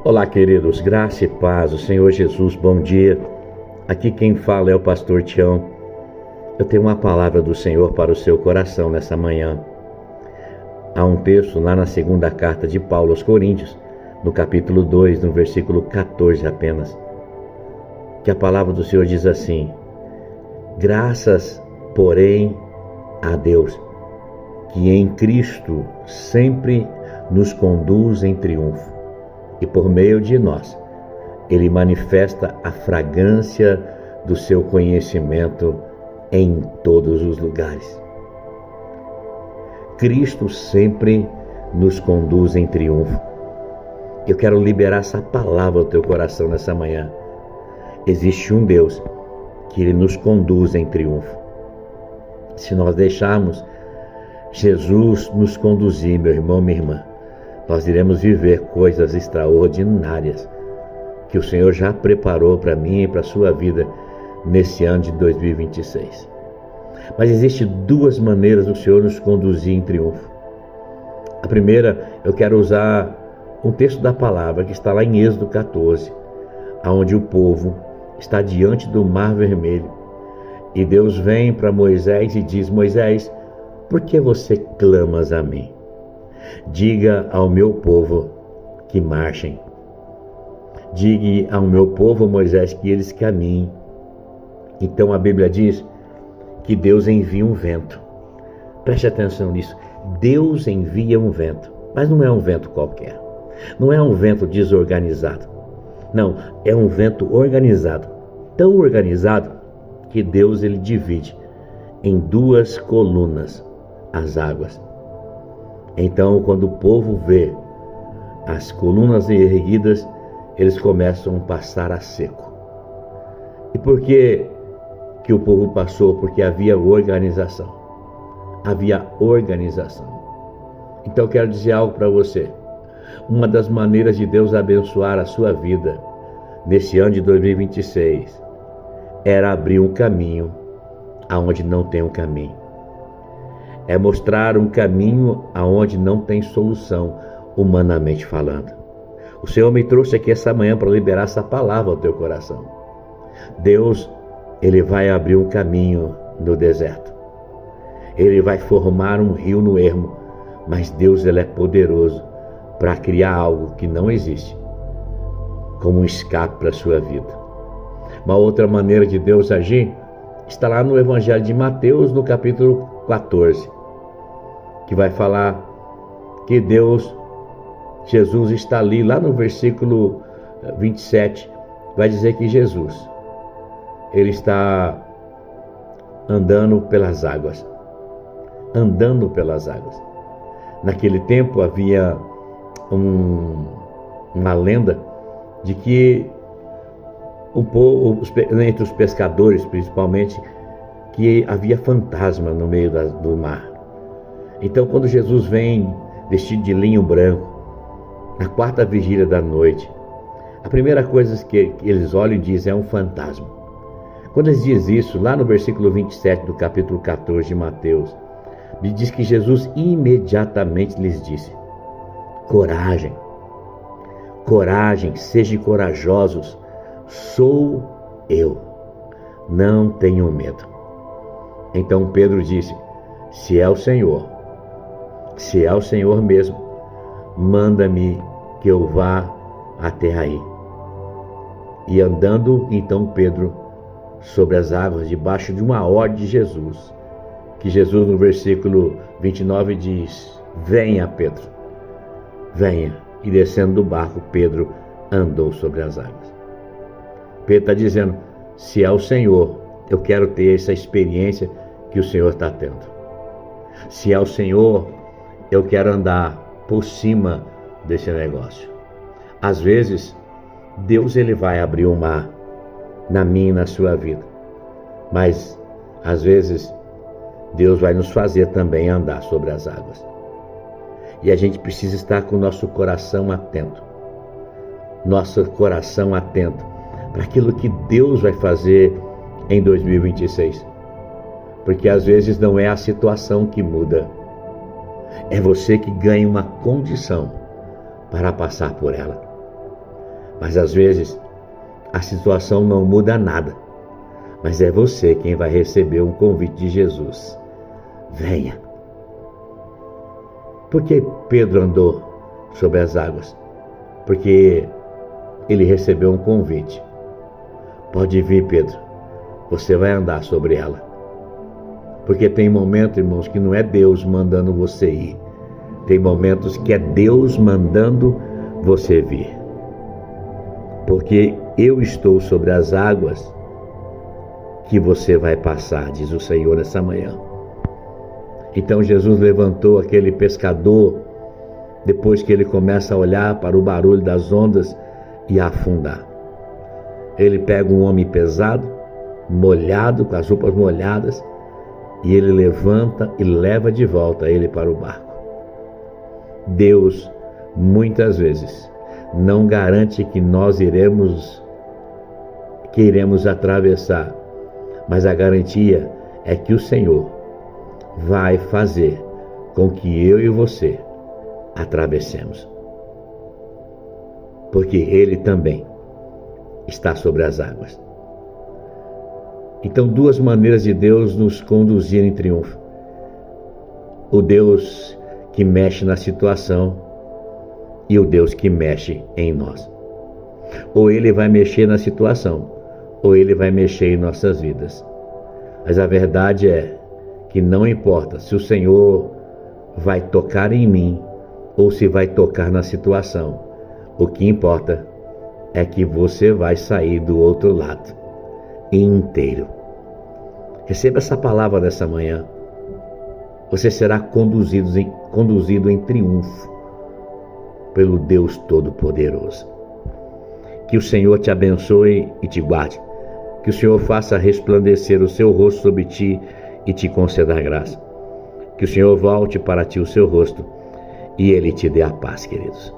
Olá, queridos, graça e paz, o Senhor Jesus, bom dia. Aqui quem fala é o pastor Tião. Eu tenho uma palavra do Senhor para o seu coração nessa manhã. Há um texto lá na segunda carta de Paulo aos Coríntios, no capítulo 2, no versículo 14 apenas, que a palavra do Senhor diz assim: graças, porém, a Deus, que em Cristo sempre nos conduz em triunfo, e por meio de nós, Ele manifesta a fragrância do seu conhecimento em todos os lugares. Cristo sempre nos conduz em triunfo. Eu quero liberar essa palavra ao teu coração nessa manhã. Existe um Deus que Ele nos conduz em triunfo. Se nós deixarmos Jesus nos conduzir, meu irmão, minha irmã, nós iremos viver coisas extraordinárias que o Senhor já preparou para mim e para a sua vida nesse ano de 2026. Mas existem duas maneiras do Senhor nos conduzir em triunfo. A primeira, eu quero usar um texto da palavra que está lá em Êxodo 14, onde o povo está diante do Mar Vermelho. E Deus vem para Moisés e diz: Moisés, por que você clamas a mim? Diga ao meu povo que marchem. Diga ao meu povo, Moisés, que eles caminhem. Então a Bíblia diz que Deus envia um vento. Preste atenção nisso. Deus envia um vento, mas não é um vento qualquer. Não é um vento desorganizado. Não, é um vento organizado. Tão organizado que Deus ele divide em duas colunas as águas. Então, quando o povo vê as colunas erguidas, eles começam a passar a seco. E por que o povo passou? Porque havia organização. Havia organização. Então, eu quero dizer algo para você. Uma das maneiras de Deus abençoar a sua vida nesse ano de 2026 era abrir um caminho aonde não tem um caminho. É mostrar um caminho aonde não tem solução, humanamente falando. O Senhor me trouxe aqui essa manhã para liberar essa palavra ao teu coração. Deus, Ele vai abrir um caminho no deserto. Ele vai formar um rio no ermo, mas Deus, Ele é poderoso para criar algo que não existe, como um escape para a sua vida. Uma outra maneira de Deus agir está lá no Evangelho de Mateus, no capítulo 14, que vai falar que Jesus está ali, lá no versículo 27, vai dizer que Jesus, Ele está andando pelas águas. Andando pelas águas. Naquele tempo havia uma lenda de que entre os pescadores, principalmente, que havia fantasma no meio do mar. Então, quando Jesus vem vestido de linho branco, na quarta vigília da noite, a primeira coisa que eles olham e dizem é um fantasma. Quando eles dizem isso, lá no versículo 27 do capítulo 14 de Mateus, diz que Jesus imediatamente lhes disse: coragem, coragem, sejam corajosos, sou eu, não tenham medo. Então Pedro disse: se é o Senhor mesmo, manda-me que eu vá até aí. E andando então Pedro sobre as águas, debaixo de uma ordem de Jesus, que Jesus no versículo 29 diz: venha, Pedro, venha. E descendo do barco, Pedro andou sobre as águas. Pedro está dizendo: se é o Senhor, eu quero ter essa experiência que o Senhor está tendo. Se é o Senhor, eu quero andar por cima desse negócio. Às vezes, Deus ele vai abrir um mar na minha e na sua vida. Mas, às vezes, Deus vai nos fazer também andar sobre as águas. E a gente precisa estar com o nosso coração atento. Nosso coração atento para aquilo que Deus vai fazer em 2026. Porque às vezes não é a situação que muda. É você que ganha uma condição para passar por ela. Mas às vezes a situação não muda nada, mas é você quem vai receber um convite de Jesus. Venha. Por que Pedro andou sobre as águas? Porque ele recebeu um convite. Pode vir, Pedro, você vai andar sobre ela. Porque tem momentos, irmãos, que não é Deus mandando você ir. Tem momentos que é Deus mandando você vir. Porque eu estou sobre as águas que você vai passar, diz o Senhor nessa manhã. Então Jesus levantou aquele pescador, depois que ele começa a olhar para o barulho das ondas e a afundar. Ele pega um homem pesado, molhado, com as roupas molhadas, e ele levanta e leva de volta ele para o barco. Deus, muitas vezes, não garante que nós iremos atravessar, mas a garantia é que o Senhor vai fazer com que eu e você atravessemos. Porque Ele também está sobre as águas. Então, duas maneiras de Deus nos conduzir em triunfo. O Deus que mexe na situação e o Deus que mexe em nós. Ou Ele vai mexer na situação, ou Ele vai mexer em nossas vidas. Mas a verdade é que não importa se o Senhor vai tocar em mim ou se vai tocar na situação. O que importa é que você vai sair do outro lado inteiro. Receba essa palavra nessa manhã. Você será conduzido em triunfo pelo Deus Todo-Poderoso. Que o Senhor te abençoe e te guarde. Que o Senhor faça resplandecer o seu rosto sobre ti e te conceda graça. Que o Senhor volte para ti o seu rosto e Ele te dê a paz, queridos.